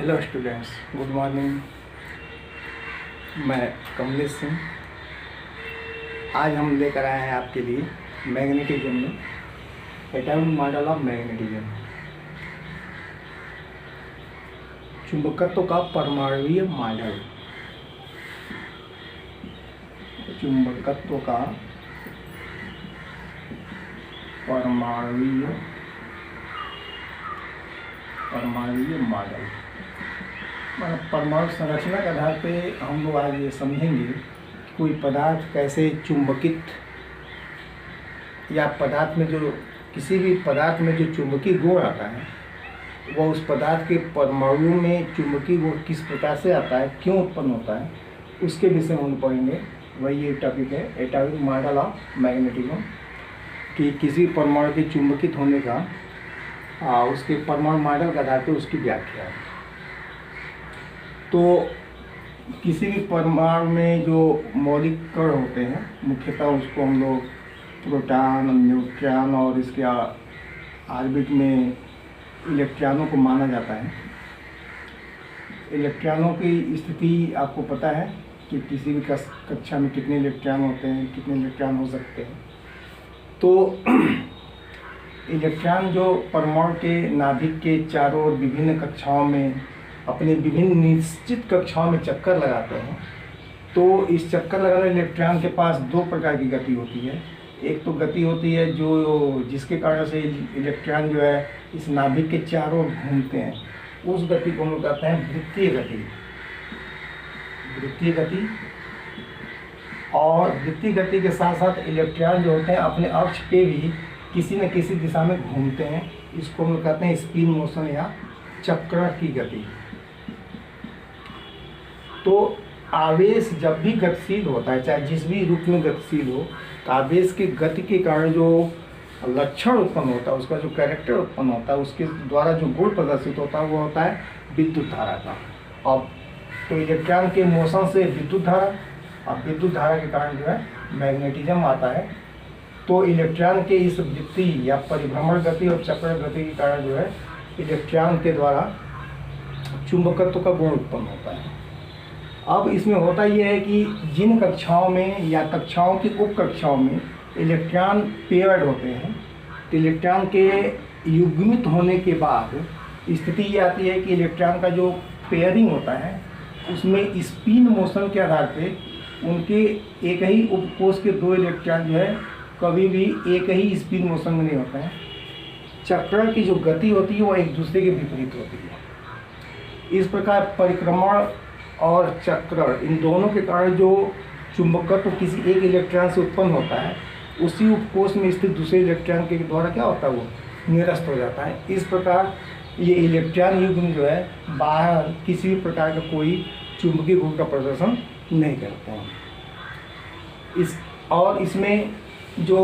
Hello students, good morning. मैं कमलेश सिंह। आज हम लेकर आए हैं आपके लिए मैग्नेटिज्म में एटॉमिक मॉडल ऑफ मैग्नेटिज्म, चुंबकत्व का परमाणुीय मॉडल। चुंबकत्व का परमाणुीय मॉडल, परमाणु संरचना के आधार पे हम लोग आज ये समझेंगे कि कोई पदार्थ कैसे चुंबकित, या पदार्थ में जो किसी भी पदार्थ में जो चुंबकीय गुण आता है वह उस पदार्थ के परमाणु में चुंबकीय गुण किस प्रकार से आता है, क्यों उत्पन्न होता है, उसके विषय में हम पढ़ेंगे। वही ये टॉपिक है, एटॉमिक मॉडल ऑफ मैग्नेटिज्म, कि किसी परमाणु के चुंबकित होने का उसके परमाणु मॉडल के आधार पर उसकी व्याख्या है। तो किसी भी परमाणु में जो मौलिक कण होते हैं, मुख्यतः उसको हम लोग प्रोटॉन, न्यूट्रॉन और इसके ऑर्बिट में इलेक्ट्रॉनों को माना जाता है। इलेक्ट्रॉनों की स्थिति आपको पता है कि किसी भी कक्षा में कितने इलेक्ट्रॉन होते हैं, कितने इलेक्ट्रॉन हो सकते हैं। तो इलेक्ट्रॉन जो परमाणु के नाभिक के चारों ओर विभिन्न कक्षाओं में अपने विभिन्न निश्चित कक्षाओं में चक्कर लगाते हैं, तो इस चक्कर लगाने इलेक्ट्रॉन के पास दो प्रकार की गति होती है। एक तो गति होती है जो जिसके कारण से इलेक्ट्रॉन जो है इस नाभिक के चारों ओर घूमते हैं, उस गति को हम लोग कहते हैं वृत्तीय गति। वृत्तीय गति, और वृत्तीय गति के साथ साथ इलेक्ट्रॉन जो होते हैं अपने अक्ष पे भी किसी न किसी दिशा में घूमते हैं। इसको हम लोग कहते हैं स्पिन मोशन या चक्रण की गति। तो आवेश जब भी गतिशील होता है, चाहे जिस भी रूप में गतिशील हो, तो आवेश की गति के कारण जो लक्षण उत्पन्न होता है, उसका जो कैरेक्टर उत्पन्न होता है, उसके द्वारा जो गुण प्रदर्शित होता है, वो होता है विद्युत धारा का। और तो इलेक्ट्रॉन के मोशन से विद्युत धारा, और विद्युत धारा के कारण जो है मैग्नेटिज्म आता है। तो इलेक्ट्रॉन के इस वृत्ति या परिभ्रमण गति और चक्र गति के कारण जो है इलेक्ट्रॉन के द्वारा चुंबकत्व का गुण उत्पन्न होता है। अब इसमें होता यह है कि जिन कक्षाओं में या कक्षाओं की उप कक्षाओं में इलेक्ट्रॉन पेयर्ड होते हैं, तो इलेक्ट्रॉन के युग्मित होने के बाद स्थिति ये आती है कि इलेक्ट्रॉन का जो पेयरिंग होता है उसमें स्पिन मोशन के आधार पे उनके एक ही उपकोष के दो इलेक्ट्रॉन जो है कभी भी एक ही स्पिन मोशन में नहीं होते हैं। चक्रण की जो गति होती है वो एक दूसरे के विपरीत होती है। इस प्रकार परिक्रमण और चक्रण, इन दोनों के कारण जो चुंबकत्व किसी एक इलेक्ट्रॉन से उत्पन्न होता है, उसी उपकोष में स्थित दूसरे इलेक्ट्रॉन के द्वारा क्या होता है, वो निरस्त हो जाता है। इस प्रकार ये इलेक्ट्रॉन युग्म जो है बाहर किसी भी प्रकार का कोई चुंबकीय गुण का प्रदर्शन नहीं करते हैं। इसमें जो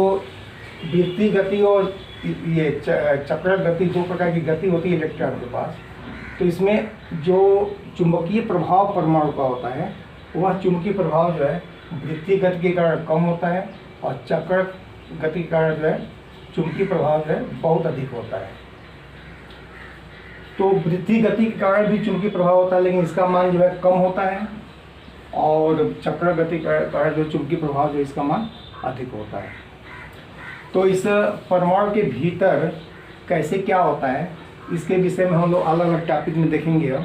वृत्तीय गति और ये चक्रण गति, दो प्रकार की गति होती है इलेक्ट्रॉन के पास। तो इसमें जो चुंबकीय प्रभाव परमाणु का होता है, वह चुंबकीय प्रभाव जो है वृत्तीय गति के कारण कम होता है, और चक्र गति के कारण जो है चुंबकीय प्रभाव जो है बहुत अधिक होता है। तो वृत्तीय गति के कारण भी चुंबकीय प्रभाव होता है, लेकिन इसका मान जो है कम होता है, और चक्र गति के कारण जो चुंबकीय प्रभाव जो इसका मान अधिक होता है। तो इस परमाणु के भीतर कैसे क्या होता है, इसके विषय में हम लोग अलग अलग टॉपिक में देखेंगे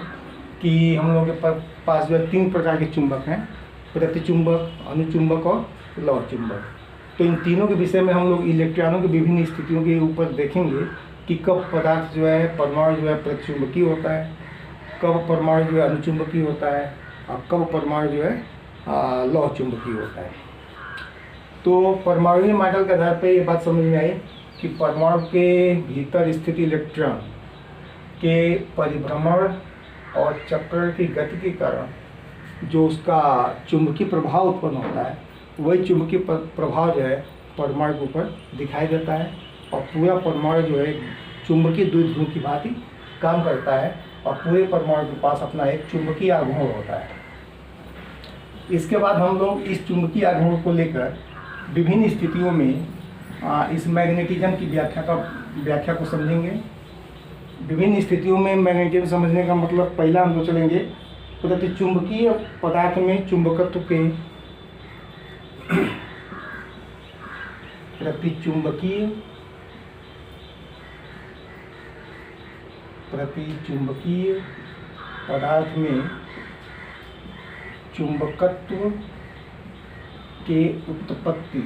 कि हम लोगों के पास जो है तीन प्रकार के चुंबक हैं, प्रतिचुंबक, अनुचुंबक और लौह चुंबक। तो इन तीनों के विषय में हम लोग इलेक्ट्रॉनों की विभिन्न स्थितियों के ऊपर देखेंगे कि कब पदार्थ जो है परमाणु जो है प्रतिचुंबकीय होता है, कब परमाणु जो है अनुचुंबकीय होता है, और कब परमाणु जो है लौह चुंबकीय होता है। तो परमाणुीय मॉडल के आधार पर ये बात समझ में आई कि परमाणु के भीतर स्थित इलेक्ट्रॉन के परिभ्रमण और चक्रण की गति के कारण जो उसका चुंबकीय प्रभाव उत्पन्न होता है, वही चुंबकीय प्रभाव जो है परमाणु के ऊपर दिखाई देता है, और पूरा परमाणु जो है चुंबकीय द्विध्रुव की भांति काम करता है, और पूरे परमाणु के पास अपना एक चुंबकीय आघूर्ण होता है। इसके बाद हम लोग इस चुंबकीय आघूर्ण को लेकर विभिन्न स्थितियों में इस मैग्नेटिज्म की व्याख्या को समझेंगे। विभिन्न स्थितियों में मैग्नेटिज्म समझने का मतलब, पहला हम तो चलेंगे प्रतिचुंबकीय पदार्थ में चुंबकत्व के प्रतिचुंबकीय पदार्थ में चुंबकत्व के उत्पत्ति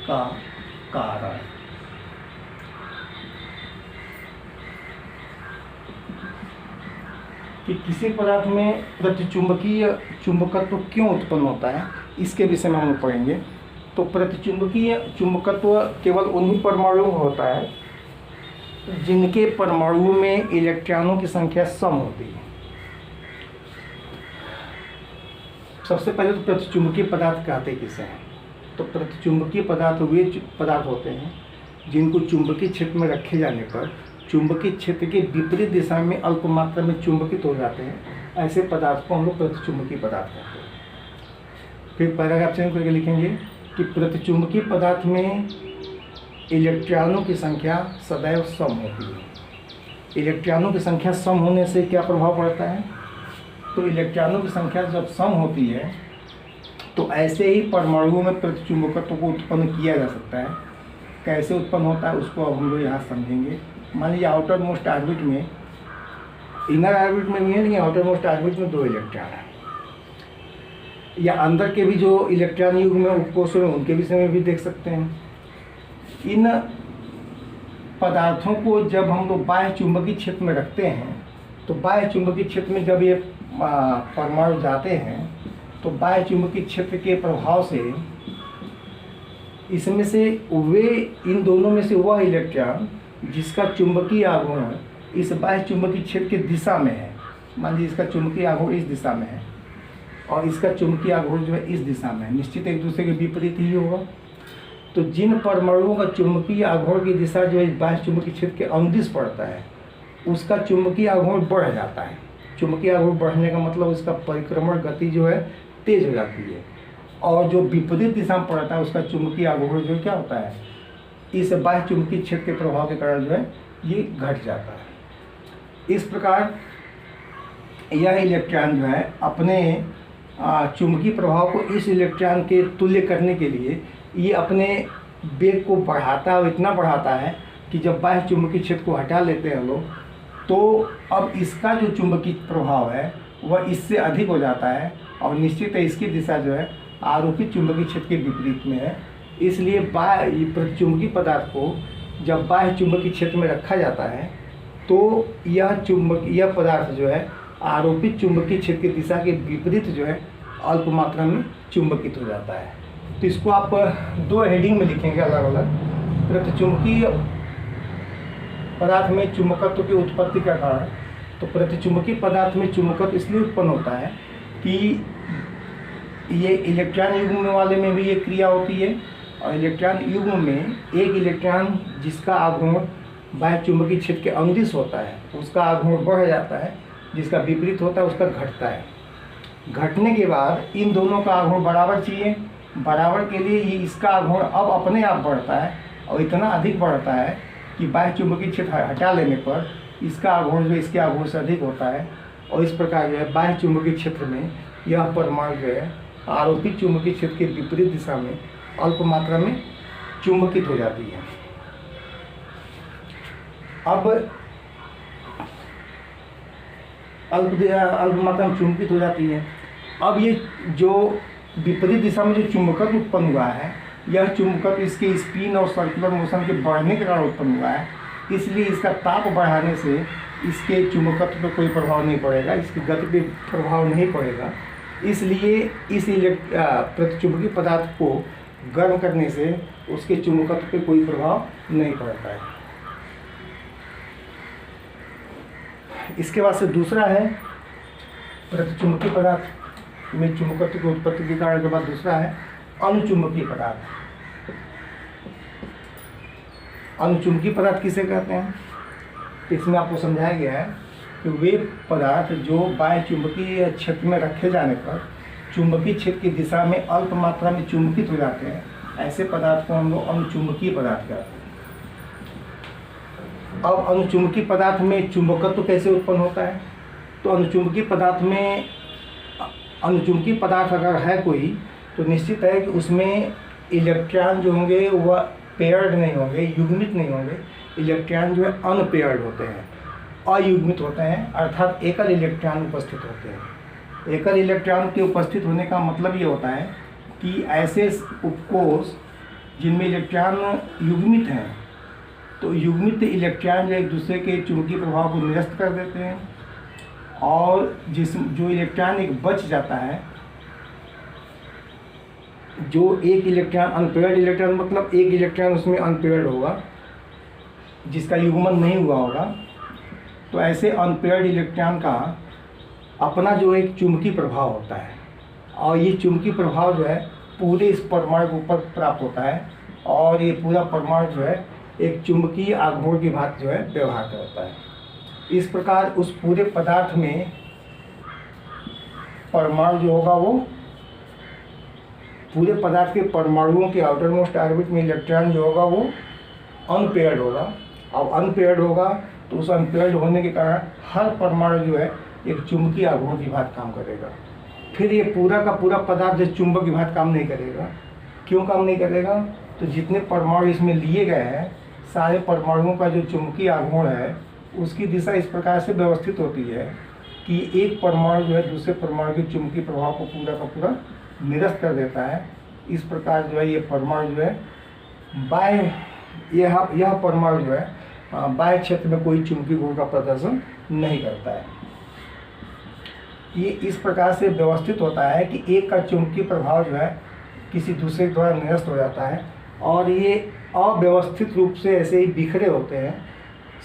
का कारण। कि किसी पदार्थ में प्रतिचुंबकीय चुंबकत्व क्यों उत्पन्न होता है, इसके विषय में हम लोग पढ़ेंगे। तो प्रतिचुंबकीय चुंबकत्व केवल उन्हीं परमाणुओं में होता है जिनके परमाणुओं में इलेक्ट्रॉनों की संख्या सम होती है। सबसे पहले तो प्रतिचुंबकीय पदार्थ कहते किसे हैं? तो प्रतिचुंबकीय पदार्थ वे पदार्थ होते हैं जिनको चुंबकीय क्षेत्र में रखे जाने पर चुंबकीय क्षेत्र के विपरीत दिशा में अल्प मात्रा में चुंबकित हो जाते हैं। ऐसे पदार्थ को हम लोग प्रतिचुंबकीय पदार्थ कहते हैं। फिर पैराग्राफ चेंज करके लिखेंगे कि प्रतिचुंबकीय पदार्थ में इलेक्ट्रॉनों की संख्या सदैव सम होती है। इलेक्ट्रॉनों की संख्या सम होने से क्या प्रभाव पड़ता है? तो इलेक्ट्रॉनों की संख्या जब सम होती है तो ऐसे ही परमाणुओं में प्रतिचुंबकत्व को उत्पन्न किया जा सकता है। कैसे उत्पन्न होता है उसको अब हम लोग यहाँ समझेंगे। मान लीजिए आउटर मोस्ट ऑर्बिट में, इनर ऑर्बिट में भी है लेकिन आउटर मोस्ट ऑर्बिट में 2 इलेक्ट्रॉन है, या अंदर के भी जो इलेक्ट्रॉन युग्म में उपकोषों में उनके विषय में भी देख सकते हैं। इन पदार्थों को जब हम लोग बाह्य चुंबकीय क्षेत्र में रखते हैं तो बाह्य चुंबकीय क्षेत्र में जब ये परमाणु जाते हैं तो बाह्य चुंबकीय क्षेत्र के प्रभाव से इसमें से इन दोनों में से वह इलेक्ट्रॉन जिसका चुंबकीय आघूर्ण इस बाह्य चुंबकीय क्षेत्र की दिशा में है, मान लीजिए इसका चुंबकीय आघूर्ण इस दिशा में है और इसका चुंबकीय आघूर्ण जो है इस दिशा में है, निश्चित एक दूसरे के विपरीत ही होगा। तो जिन परमाणुओं का चुंबकीय आघूर्ण की दिशा जो है बाह्य चुंबकीय क्षेत्र के अनुदिश पड़ता है उसका चुंबकीय आघूर्ण बढ़ जाता है। चुंबकीय आघूर्ण बढ़ने का मतलब उसका परिक्रमण गति जो है तेज हो जाती है, और जो विपरीत दिशा में पड़ता है उसका चुंबकीय आघूर्ण जो क्या होता है, इस बाह्य चुंबकीय क्षेत्र के प्रभाव के कारण जो है ये घट जाता है। इस प्रकार यह इलेक्ट्रॉन जो है अपने चुंबकीय प्रभाव को इस इलेक्ट्रॉन के तुल्य करने के लिए ये अपने वेग को बढ़ाता है, इतना बढ़ाता है कि जब बाह्य चुंबकीय क्षेत्र को हटा लेते हैं लोग तो अब इसका जो चुंबकीय प्रभाव है वह इससे अधिक हो जाता है, और निश्चित है इसकी दिशा जो है आरोपित चुंबकीय क्षेत्र के विपरीत में है। इसलिए प्रतिचुंबकीय पदार्थ को जब बाह्य चुंबकीय क्षेत्र में रखा जाता है तो यह पदार्थ जो है आरोपित चुंबकीय क्षेत्र की दिशा के विपरीत जो है अल्प मात्रा में चुंबकित हो जाता है। तो इसको आप 2 हेडिंग में लिखेंगे अलग अलग। प्रतिचुंबकीय पदार्थ में चुंबकत्व की उत्पत्ति का कारण। तो प्रतिचुंबकीय पदार्थ में चुंबकत्व इसलिए उत्पन्न होता है कि ये इलेक्ट्रॉन युग्म वाले में भी ये क्रिया होती है, और इलेक्ट्रॉन युग्म में एक इलेक्ट्रॉन जिसका आघूर्ण बाह्य चुंबकीय क्षेत्र के अनुदिश होता है उसका आघूर्ण बढ़ जाता है, जिसका विपरीत होता है उसका घटता है। घटने के बाद इन दोनों का आघूर्ण बराबर चाहिए। बराबर के लिए ये इसका आघूर्ण अब अपने आप बढ़ता है और इतना अधिक बढ़ता है कि बाह्य चुंबकीय क्षेत्र हटा लेने पर इसका आघूर्ण जो इसके आघूर्ण से अधिक होता है, और इस प्रकार जो है बाह्य चुंबकीय क्षेत्र में यह परमाणु जो है आरोपित चुंबकीय क्षेत्र के विपरीत दिशा में अल्प मात्रा में चुंबकित हो जाती है। अब अल्प मात्रा में चुंबकित हो जाती है। अब ये जो विपरीत दिशा में जो चुंबकत्व उत्पन्न हुआ है यह चुंबकत्व इसके स्पिन और सर्कुलर मोशन के बढ़ने के कारण उत्पन्न हुआ है, इसलिए इसका ताप बढ़ाने से इसके चुंबकत्व पर कोई प्रभाव नहीं पड़ेगा, इसकी गति पर प्रभाव नहीं पड़ेगा। इसलिए इस प्रतिचुंबकीय पदार्थ को गर्म करने से उसके चुंबकत्व पर कोई प्रभाव नहीं पड़ता है। इसके बाद से दूसरा है प्रतिचुंबकीय पदार्थ में चुंबकत्व की उत्पत्ति के कारण के बाद दूसरा है अनुचुंबकीय पदार्थ। अनुचुंबकीय पदार्थ किसे कहते हैं? इसमें आपको समझाया गया है कि वे पदार्थ जो बाह्य चुंबकीय क्षेत्र में रखे जाने पर चुंबकीय क्षेत्र की दिशा में अल्प मात्रा में चुंबकित हो जाते हैं, ऐसे पदार्थ को हम लोग अनुचुंबकीय पदार्थ कहते हैं। अब अनुचुंबकीय पदार्थ में चुंबकत्व कैसे उत्पन्न होता है? तो अनुचुंबकीय पदार्थ में, अनुचुंबकीय पदार्थ अगर है कोई, तो निश्चित है कि उसमें इलेक्ट्रॉन जो होंगे वह पेयर्ड नहीं होंगे, युग्मित नहीं होंगे। इलेक्ट्रॉन जो है अनपेयर्ड होते हैं, अयुग्मित होते हैं, अर्थात एकल इलेक्ट्रॉन उपस्थित होते हैं। एकल इलेक्ट्रॉन के उपस्थित होने का मतलब ये होता है कि ऐसे उपकोष जिनमें इलेक्ट्रॉन युग्मित हैं, तो युग्मित इलेक्ट्रॉन जो एक दूसरे के चुंबकीय प्रभाव को निरस्त कर देते हैं, और जो इलेक्ट्रॉन एक बच जाता है, जो एक इलेक्ट्रॉन अनपेयर्ड इलेक्ट्रॉन, मतलब एक इलेक्ट्रॉन उसमें अनपेयर्ड होगा जिसका युग्मन नहीं हुआ होगा, तो ऐसे अनपेयर्ड इलेक्ट्रॉन का अपना जो एक चुंबकीय प्रभाव होता है, और ये चुंबकीय प्रभाव जो है पूरे इस परमाणु के ऊपर प्राप्त होता है, और ये पूरा परमाणु जो है एक चुंबकीय आघूर्ण की भांति जो है व्यवहार करता है। इस प्रकार उस पूरे पदार्थ में परमाणु जो होगा, वो पूरे पदार्थ के परमाणुओं के आउटर मोस्ट ऑर्बिट में इलेक्ट्रॉन जो होगा वो अनपेयर्ड होगा। अब अनपेयर्ड होगा तो उस अनपेयर्ड होने के कारण हर परमाणु जो है एक चुंबकीय आघूर्ण की भांति काम करेगा। फिर ये पूरा का पूरा पदार्थ जो चुंबक की भांति काम नहीं करेगा। क्यों काम नहीं करेगा? तो जितने परमाणु इसमें लिए गए हैं, सारे परमाणुओं का जो चुंबकीय आघूर्ण है उसकी दिशा इस प्रकार से व्यवस्थित होती है कि एक परमाणु जो है दूसरे परमाणु के चुंबकीय प्रभाव को पूरा का पूरा निरस्त कर देता है। इस प्रकार जो है ये परमाणु जो है बाह्य, यह परमाणु जो है बाह्य क्षेत्र में कोई चुंबकीय गुण का प्रदर्शन नहीं करता है। ये इस प्रकार से व्यवस्थित होता है कि एक का चुंबकीय प्रभाव जो है किसी दूसरे के द्वारा निरस्त हो जाता है, और ये अव्यवस्थित रूप से ऐसे ही बिखरे होते हैं।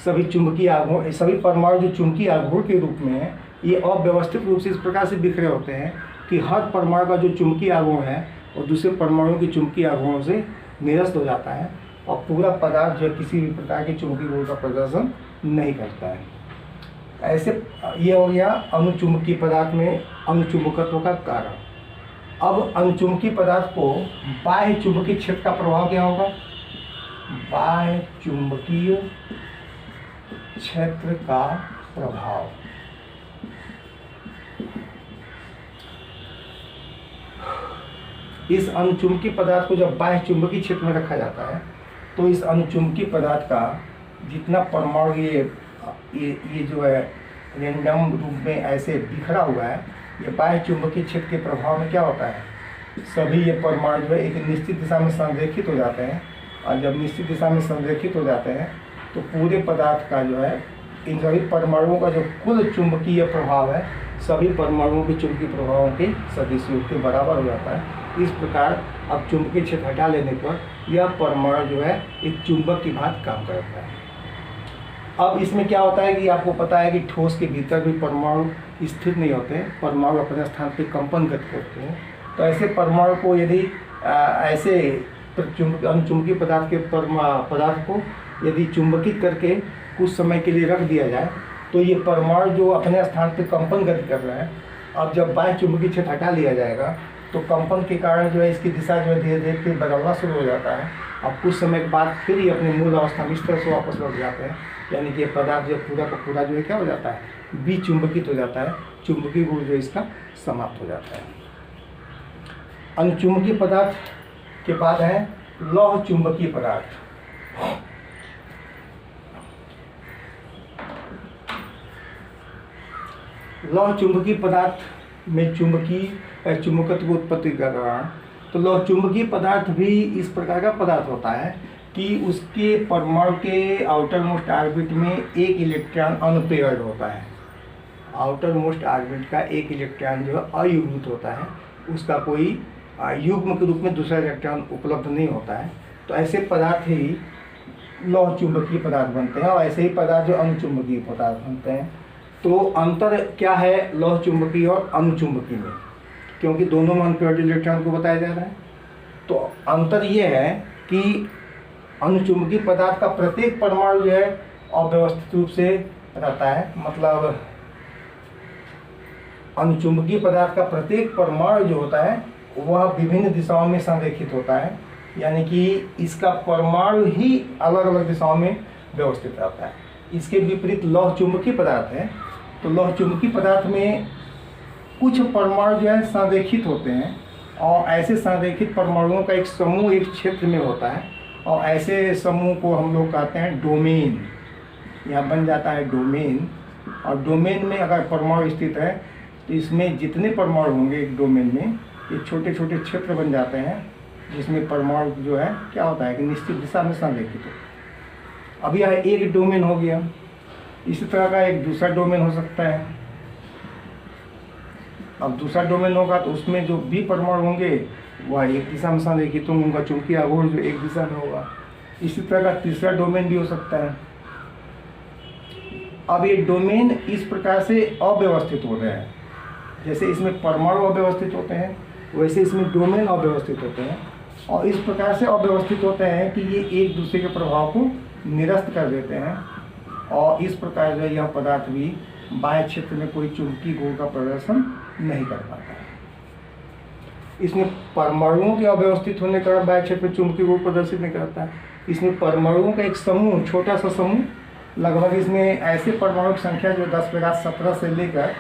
सभी चुंबकीय आघूर्ण, सभी परमाणु जो चुंबकीय आघूर्ण के रूप में है, ये अव्यवस्थित रूप से इस प्रकार से बिखरे होते हैं कि हर परमाणु का जो चुंबकीय आघूर्ण है और दूसरे परमाणु के चुंबकीय आघूर्ण से निरस्त हो जाता है, और पूरा पदार्थ जो है किसी भी प्रकार के चुंबकीय गुण का प्रदर्शन नहीं करता है। ऐसे ये हो गया अनुचुंबकीय पदार्थ में अनुचुंबकत्व का कारण। अब अनुचुंबकीय पदार्थ को बाह्य चुंबकीय क्षेत्र का प्रभाव क्या होगा? बाह्य चुंबकीय क्षेत्र का प्रभाव, इस अनुचुंबकीय पदार्थ को जब बाह्य चुंबकीय क्षेत्र में रखा जाता है, तो इस अनुचुंबकीय पदार्थ का जितना परमाणु ये जो है रेंडम रूप में ऐसे बिखरा हुआ है, ये बाह्य चुंबकीय क्षेत्र के प्रभाव में क्या होता है, सभी ये परमाणु जो है एक निश्चित दिशा में संरेखित हो जाते हैं, और जब निश्चित दिशा में संरेखित हो जाते हैं तो पूरे पदार्थ का जो है इन सभी परमाणुओं का जो कुल चुंबकीय प्रभाव है सभी परमाणुओं के चुंबकीय प्रभावों के सदिश योग के बराबर हो जाता है। इस प्रकार अब चुंबकीय क्षेत्र हटा लेने पर यह परमाणु जो है एक चुंबक की भांति काम करता है। अब इसमें क्या होता है कि आपको पता है कि ठोस के भीतर भी परमाणु स्थिर नहीं होते हैं, परमाणु अपने स्थान पर कंपन गति करते हैं। तो ऐसे परमाणु को यदि ऐसे अनुचुंबकीय पदार्थ के पदार्थ को यदि चुंबकित करके कुछ समय के लिए रख दिया जाए, तो ये परमाणु जो अपने स्थान पर कंपन गति कर रहा है, अब जब बाह्य चुंबकीय क्षेत्र हटा लिया जाएगा तो कंपन के कारण जो है इसकी दिशा जो है धीरे धीरे फिर बदलना शुरू हो जाता है। अब कुछ समय के बाद फिर ये अपने मूल अवस्था में इस तरह से वापस लौट जाते हैं, यानी कि ये पदार्थ जो पूरा का पूरा जो है क्या हो जाता है, विचुंबकित हो जाता है, चुंबकीय गुण जो इसका समाप्त हो जाता है। अनुचुंबकीय पदार्थ के बाद है लौह चुंबकीय पदार्थ। लौह चुंबकीय पदार्थ में चुंबकत्व की उत्पत्ति का कारण, तो लौह चुंबकीय पदार्थ भी इस प्रकार का पदार्थ होता है कि उसके परमाणु के आउटर मोस्ट ऑर्बिट में एक इलेक्ट्रॉन अनपेयर्ड होता है। आउटर मोस्ट ऑर्बिट का एक इलेक्ट्रॉन जो है अयुग्मित होता है, उसका कोई युग्म के रूप में दूसरा इलेक्ट्रॉन उपलब्ध नहीं होता है। तो ऐसे पदार्थ ही लौह चुंबकीय पदार्थ बनते हैं, और ऐसे ही पदार्थ जो अनुचुंबकीय पदार्थ बनते हैं। तो अंतर क्या है लौह चुंबकीय और अनुचुंबकीय में, क्योंकि दोनों में अनपेयर्ड इलेक्ट्रॉन को बताया जा रहा है। तो अंतर ये है कि अनुचुंबकीय पदार्थ का प्रत्येक परमाणु जो है अव्यवस्थित रूप से रहता है, मतलब अनुचुंबकीय पदार्थ का प्रत्येक परमाणु जो होता है वह विभिन्न दिशाओं में संरेखित होता है, यानी कि इसका परमाणु ही अलग अलग दिशाओं में व्यवस्थित रहता है। इसके विपरीत लौह चुंबकीय पदार्थ है। तो लौह चुंबकीय पदार्थ में कुछ परमाणु जो है संरेखित होते हैं, और ऐसे संरेखित परमाणुओं का एक समूह एक क्षेत्र में होता है, और ऐसे समूह को हम लोग कहते हैं डोमेन। यहाँ बन जाता है डोमेन, और डोमेन में अगर परमाणु स्थित है तो इसमें जितने परमाणु होंगे एक डोमेन में, ये छोटे छोटे क्षेत्र बन जाते हैं, जिसमें परमाणु जो है क्या होता है कि निश्चित दिशा में संरेखित हो। अब यह एक डोमेन हो गया। इसी तरह का एक दूसरा डोमेन हो सकता है। अब दूसरा डोमेन होगा तो उसमें जो भी परमाणु होंगे वह एक दिशा में संरेखित होंगे, उनका चुंबकीय आघूर्ण जो एक दिशा में होगा। इसी तरह का तीसरा डोमेन भी हो सकता है। अब ये डोमेन इस प्रकार से अव्यवस्थित हो रहे हैं, जैसे इसमें परमाणु अव्यवस्थित होते हैं वैसे इसमें डोमेन अव्यवस्थित होते हैं, और इस प्रकार से अव्यवस्थित होते हैं कि ये एक दूसरे के प्रभाव को निरस्त कर देते हैं, और इस प्रकार जो यह पदार्थ भी बाह्य क्षेत्र में कोई चुंबकीय गुण का प्रदर्शन नहीं कर पाता है। इसमें परमाणुओं के अव्यवस्थित होने के कारण बाह्य क्षेत्र में चुंबकीय गुण प्रदर्शित नहीं करता है। इसमें परमाणुओं का एक समूह, छोटा सा समूह, लगभग इसमें ऐसे परमाणु की संख्या जो 10⁻17 से लेकर,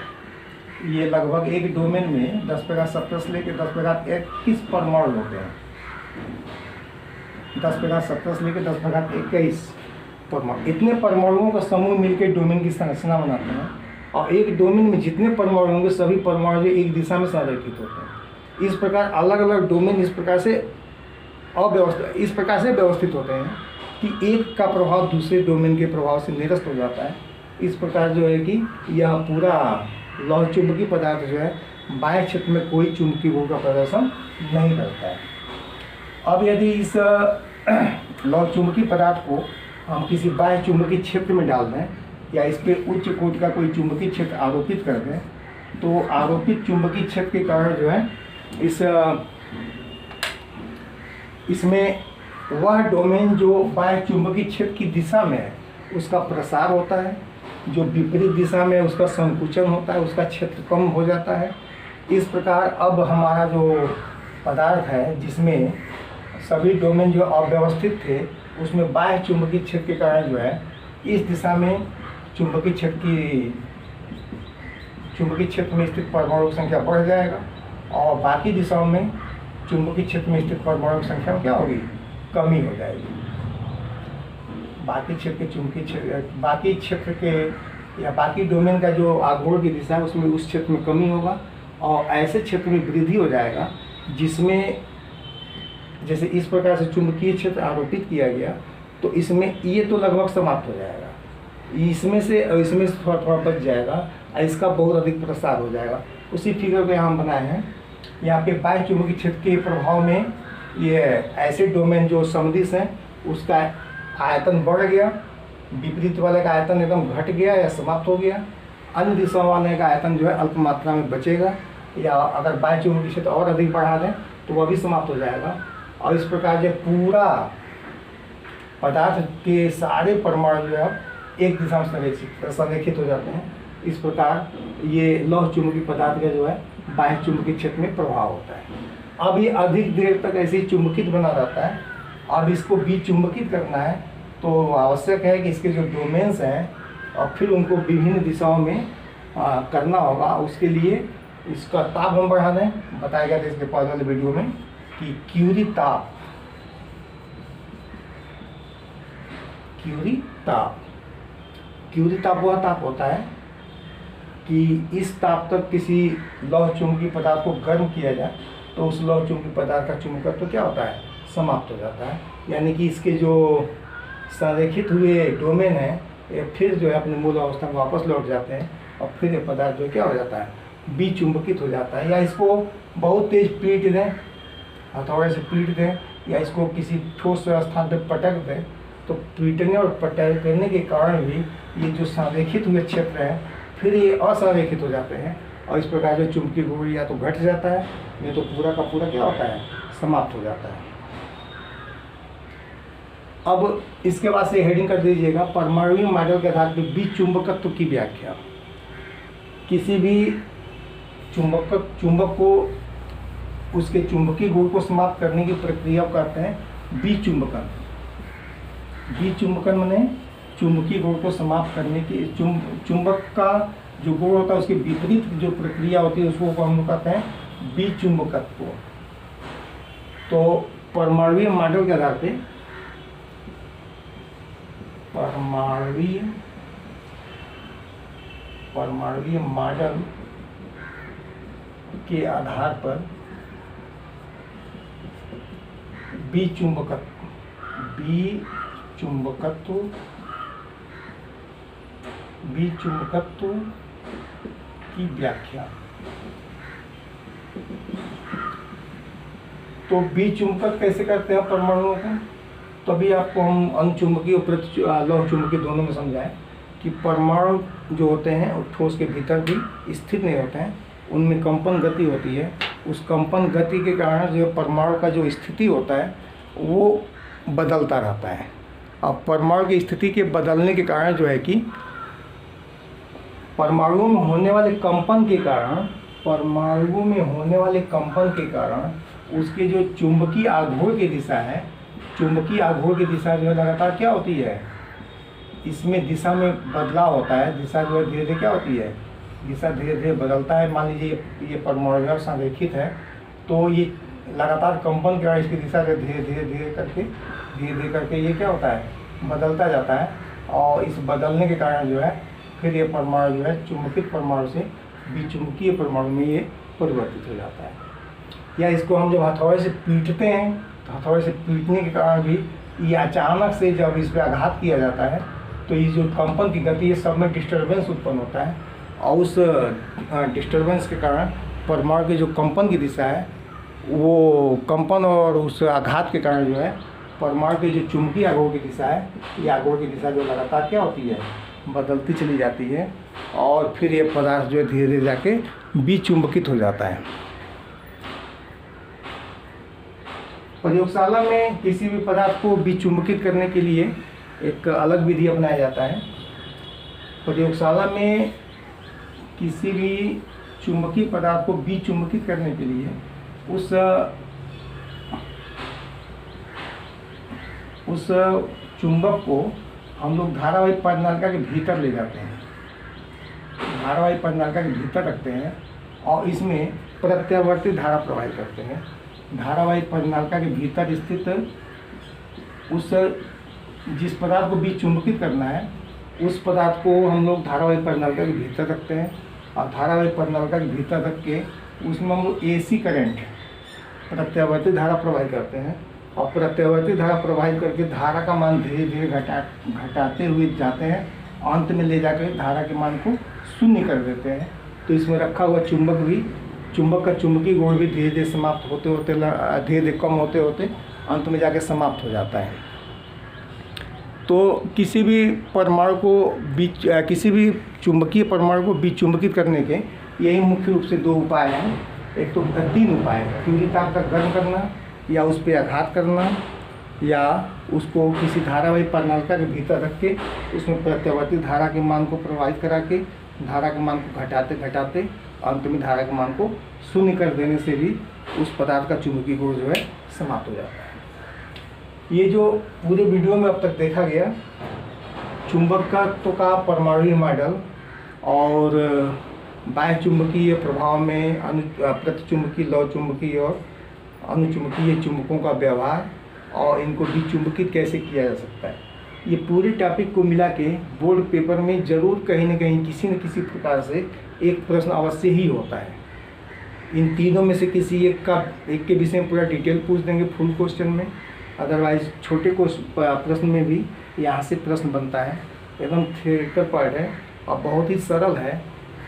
ये लगभग एक डोमेन में 10⁻17 से लेकर 10⁻21 परमाणु होते हैं। 10⁻17 से लेकर 10⁻21 परमाणु, इतने परमाणुओं का समूह मिलकर डोमेन की संरचना बनाते हैं, और एक डोमेन में जितने परमाणु होंगे सभी परमाणु जो एक दिशा में संरेखित होते हैं। इस प्रकार अलग अलग डोमेन इस प्रकार से व्यवस्थित होते हैं कि एक का प्रभाव दूसरे डोमेन के प्रभाव से निरस्त हो जाता है। इस प्रकार जो है कि यह पूरा लौह चुंबकीय पदार्थ जो है बाह्य क्षेत्र में कोई चुंबकीय गुण का प्रदर्शन नहीं करता है। अब यदि इस लौह चुंबकीय पदार्थ को हम किसी बाह्य चुंबकीय क्षेत्र में डाल दें, या इस पर उच्च कोटि का कोई चुंबकीय क्षेत्र आरोपित कर दें, तो आरोपित चुंबकीय क्षेत्र के कारण जो है इसमें वह डोमेन जो बाह्य चुंबकीय क्षेत्र की दिशा में है उसका प्रसार होता है, जो विपरीत दिशा में उसका संकुचन होता है, उसका क्षेत्र कम हो जाता है। इस प्रकार अब हमारा जो पदार्थ है जिसमें सभी डोमेन जो अव्यवस्थित थे, उसमें बाह्य चुंबकीय क्षेत्र के कारण जो है इस दिशा में चुंबकीय क्षेत्र में स्थित परमाणु की संख्या बढ़ जाएगा, और बाकी दिशाओं में चुंबकीय क्षेत्र में स्थित परमाणु की संख्या क्या होगी, कमी हो जाएगी। बाकी क्षेत्र के या बाकी डोमेन का जो आघूर्ण की दिशा है उसमें उस क्षेत्र में कमी होगा, और ऐसे क्षेत्र में वृद्धि हो जाएगा जिसमें जैसे इस प्रकार से चुंबकीय क्षेत्र आरोपित किया गया, तो इसमें ये तो लगभग समाप्त हो जाएगा, इसमें से थोड़ा थोड़ा बच जाएगा, इसका बहुत अधिक प्रसार हो जाएगा। उसी फिगर को यहाँ हम बनाए हैं। यहाँ पे बाह्य चुंबकीय क्षेत्र के प्रभाव में ये ऐसे डोमेन जो समदिश हैं उसका आयतन बढ़ गया, विपरीत वाले का आयतन एकदम घट गया या समाप्त हो गया, अन्य दिशाओं वाले का आयतन जो है अल्प मात्रा में बचेगा, या अगर बाह्य चुंबकीय क्षेत्र और अधिक बढ़ा दें तो वह भी समाप्त हो जाएगा। और इस प्रकार जो पूरा पदार्थ के सारे परमाणु जो है एक दिशा में संरेखित हो जाते हैं। इस प्रकार ये लौह चुंबकीय पदार्थ का जो है बाह्य चुंबकीय क्षेत्र में प्रभाव होता है। अब ये अधिक देर तक ऐसे ही चुंबकित बना रहता है। अब इसको विचुंबकित करना है तो आवश्यक है कि इसके जो डोमेन्स हैं और फिर उनको विभिन्न दिशाओं में करना होगा। उसके लिए इसका ताप हम बढ़ा दें, बताया गया था इसके पहले वाले वीडियो में कि क्यूरी ताप वह ताप होता है कि इस ताप तक किसी लौह चुंबकीय पदार्थ को गर्म किया जाए तो उस लौह चुंबकीय पदार्थ का चुंबकत्व क्या होता है, समाप्त हो जाता है। यानी कि इसके जो संरेखित हुए डोमेन हैं ये फिर जो है अपने मूल अवस्था में वापस लौट जाते हैं और फिर ये पदार्थ जो क्या हो जाता है, विचुंबकित हो जाता है। या इसको बहुत तेज पीट दें, हथौड़े से पीट दें, या इसको किसी ठोस स्थान पर पटक दें, तो पीटने और पटकने के कारण भी ये जो संरेखित हुए क्षेत्र हैं फिर ये असंरेखित हो जाते हैं और इस प्रकार जो चुंबकीय गुण या तो घट जाता है, नहीं तो पूरा का पूरा क्या होता है, समाप्त हो जाता है। अब इसके बाद से हेडिंग कर दीजिएगा, परमाणु मॉडल के आधार पर विचुंबकत्व की व्याख्या। किसी भी चुंबक को उसके चुंबकीय गुण को समाप्त करने की प्रक्रिया को कहते हैं विचुंबकन। विचुंबकन माने चुंबकीय गुण को समाप्त करने की चुंबक का जो गुण होता है उसके विपरीत जो प्रक्रिया होती है उसको हम लोग कहते हैं विचुंबकत्व। तो परमाणुीय मॉडल के आधार पे परमाणुीय मॉडल के आधार पर विचुंबकत्व की व्याख्या। तो विचुंबकत्व कैसे करते हैं परमाणुओं को, तो अभी आपको हम अनुचुंबकीय और लौह चुंबकीय दोनों में समझाएं कि परमाणु जो होते हैं वो ठोस के भीतर भी स्थिर नहीं होते हैं, उनमें कंपन गति होती है। उस कंपन गति के कारण जो परमाणु का जो स्थिति होता है वो बदलता रहता है। अब परमाणु की स्थिति के बदलने के कारण जो है कि परमाणुओं में होने वाले कंपन के कारण उसके जो चुंबकीय आघूर्ण की दिशा है, चुंबकीय आघूर्ण की दिशा जो है लगातार क्या होती है, इसमें दिशा में बदलाव होता है। दिशा जो है धीरे धीरे क्या होती है, दिशा धीरे धीरे बदलता है। मान लीजिए ये परमाणु संरेखित है तो ये लगातार कंपन के कारण इसकी दिशा जो धीरे करके ये क्या होता है, बदलता जाता है। और इस बदलने के कारण जो है फिर ये परमाणु जो है चुंबकित परमाणु से विचुंबकीय परमाणु में ये परिवर्तित हो जाता है। या इसको हम जब हथौड़े से पीटते हैं तो हथौड़े से पीटने के कारण भी ये अचानक से जब इस पर आघात किया जाता है तो ये जो कंपन की गति है सब में डिस्टर्बेंस उत्पन्न होता है। और उस डिस्टर्बेंस के कारण परमाणु की जो कंपन की दिशा है वो कंपन और उस आघात के कारण जो है परमाणु की जो चुंबकीय आघूर्ण की दिशा है, ये आघूर्ण की दिशा जो लगातार क्या होती है, बदलती चली जाती है। और फिर ये पदार्थ जो है धीरे धीरे जाके विचुंबकित हो जाता है। प्रयोगशाला में किसी भी पदार्थ को विचुंबकित करने के लिए एक अलग विधि अपनाया जाता है। प्रयोगशाला में किसी भी चुंबकीय पदार्थ को विचुंबकित करने के लिए उस चुंबक को हम लोग धारावाही परिनालिका के भीतर ले जाते हैं, धारावाही परिनालिका के भीतर रखते हैं और इसमें प्रत्यावर्ती धारा प्रवाहित करते हैं। धारावाही परिनालिका के भीतर स्थित उस जिस पदार्थ को विचुंबकित करना है उस पदार्थ को हम लोग धारावाही परिनालिका के भीतर रखते हैं और धारावाही परिनालिका के भीतर रख के उसमें हम लोग AC करंट प्रत्यावर्ती धारा प्रवाहित करते हैं। और प्रत्यावर्ती धारा प्रवाहित करके धारा का मान धीरे धीरे घटाते हुए जाते हैं, अंत में ले जाकर धारा के मान को शून्य कर देते हैं। तो इसमें रखा हुआ चुंबक का चुंबकीय गुण भी धीरे धीरे समाप्त होते धीरे धीरे कम होते होते अंत में जाके समाप्त हो जाता है। तो किसी भी परमाणु को किसी भी चुंबकीय परमाणु को विचुंबकित करने के यही मुख्य रूप से दो उपाय हैं। एक तो 3 उपाय है, तीव्र ताप का गर्म करना या उस पर आघात करना या उसको किसी धारावाही परिनालिका के भीतर रख के उसमें प्रत्यावर्ती धारा के मान को प्रवाहित करा के धारा के मान को घटाते अंत में धारा के मान को शून्य कर देने से भी उस पदार्थ का चुंबकीय गुण जो है समाप्त हो जाता है। ये जो पूरे वीडियो में अब तक देखा गया चुंबकत्व का परमाणुीय मॉडल और बाह्य चुंबकीय प्रभाव में प्रतिचुंबकीय, लौह चुंबकीय और अनुचुंबकीय चुंबकों का व्यवहार और इनको विचुंबकित कैसे किया जा सकता है, ये पूरे टॉपिक को मिला के बोर्ड पेपर में ज़रूर कहीं न कहीं किसी न किसी प्रकार से एक प्रश्न अवश्य ही होता है। इन तीनों में से किसी एक के विषय में पूरा डिटेल पूछ देंगे फुल क्वेश्चन में, अदरवाइज छोटे प्रश्न में भी यहाँ से प्रश्न बनता है। एकदम थियोरेटिकल पार्ट है और बहुत ही सरल है,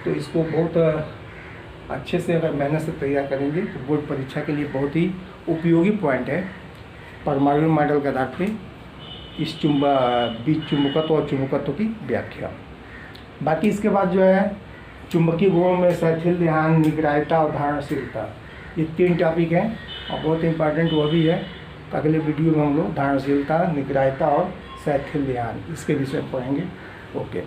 तो इसको बहुत अच्छे से अगर मेहनत से तैयार करेंगे तो बोर्ड परीक्षा के लिए बहुत ही उपयोगी पॉइंट है। परमाणु मॉडल के आधार पे इस चुंबकत्व और चुंबकत्व की व्याख्या। बाकी इसके बाद जो है चुंबकीय गुणों में शैथिल, ध्यान, निग्राह्यता और धारणशीलता, ये 3 टॉपिक हैं और बहुत इंपॉर्टेंट वो भी है। तो अगले वीडियो में हम लोग धारणशीलता, निग्राह्यता और शैथिल ध्यान इसके विषय पढ़ेंगे। ओके।